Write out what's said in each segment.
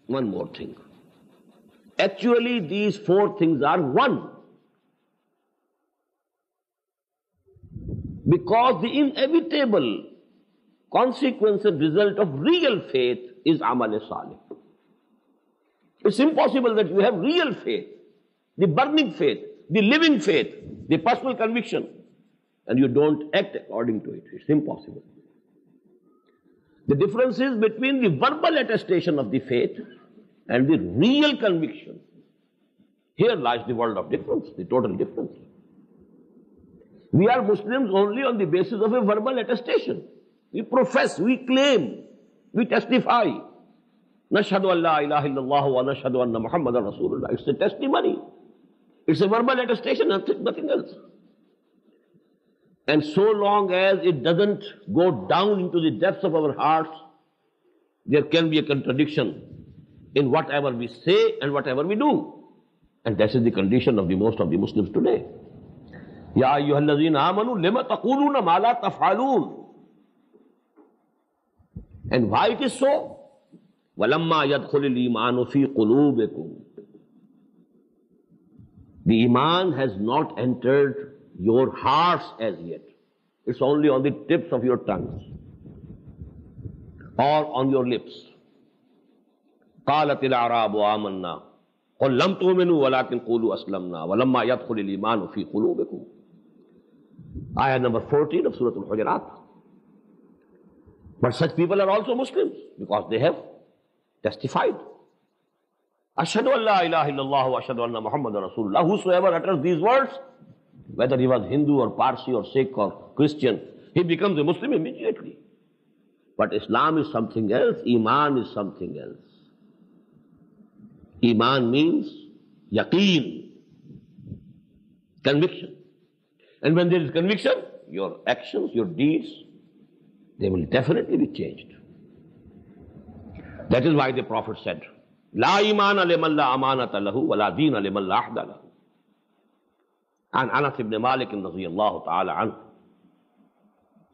one more thing. Actually, these four things are one. Because the inevitable consequence and result of real faith is amal salih. It's impossible that you have real faith, the burning faith, the living faith, the personal conviction, and you don't act according to it. It's impossible. The difference is between the verbal attestation of the faith and the real conviction. Here lies the world of difference, the total difference. We are Muslims only on the basis of a verbal attestation. We profess, we claim, we testify. Nashhadu an la ilaha illallah wa nashhadu anna Muhammadan Rasulullah. It's a testimony. It's a verbal attestation, nothing else. And so long as it doesn't go down into the depths of our hearts, there can be a contradiction in whatever we say and whatever we do. And that is the condition of the most of the Muslims today. Ya ayyuhallazina amanu lima taquluna ma la taf'alun. And why it is so? Walamma yadkhulul imanu fi qulubikum. The Iman has not entered your hearts as yet. It's only on the tips of your tongues or on your lips. قالت الأعراب آمنا قل لم تؤمنوا ولكن قولوا أسلمنا ولما يدخل الإيمان في قلوبكم. Ayah number 14 of Surah Al-Hujurat. But such people are also Muslims because they have testified. Ashhadu an la ilaha illallah wa ashhadu anna Muhammadan Rasulullah. Whosoever utters these words, whether he was Hindu or Parsi or Sikh or Christian, he becomes a Muslim immediately. But Islam is something else, Iman is something else. Iman means yaqeen, conviction. And when there is conviction, your actions, your deeds, they will definitely be changed. That is why the Prophet said, La imana liman la amanata lahu wa la deena liman la ahda lahu. عن أنس بن مالك رضي الله تعالى عنه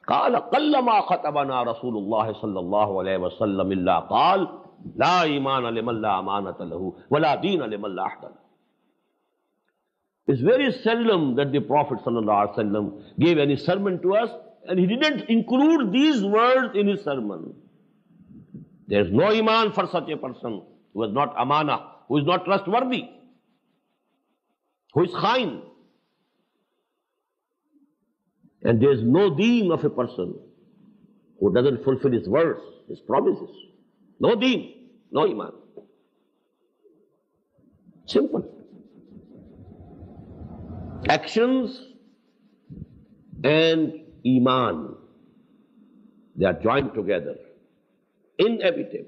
قال قلما خطبنا رسول الله صلى الله عليه وسلم إلا قال لا إيمان لمن لا أمانة له ولا دين لمن لا عهد له. It's very seldom that the Prophet sallallahu alaihi wasallam gave any sermon to us and he didn't include these words in his sermon. There is no Iman for such a person who is not amana, who is not trustworthy, who is khain. And there is no deen of a person who doesn't fulfill his words, his promises. No deen, no Iman. Simple. Actions and Iman, they are joined together, inevitably.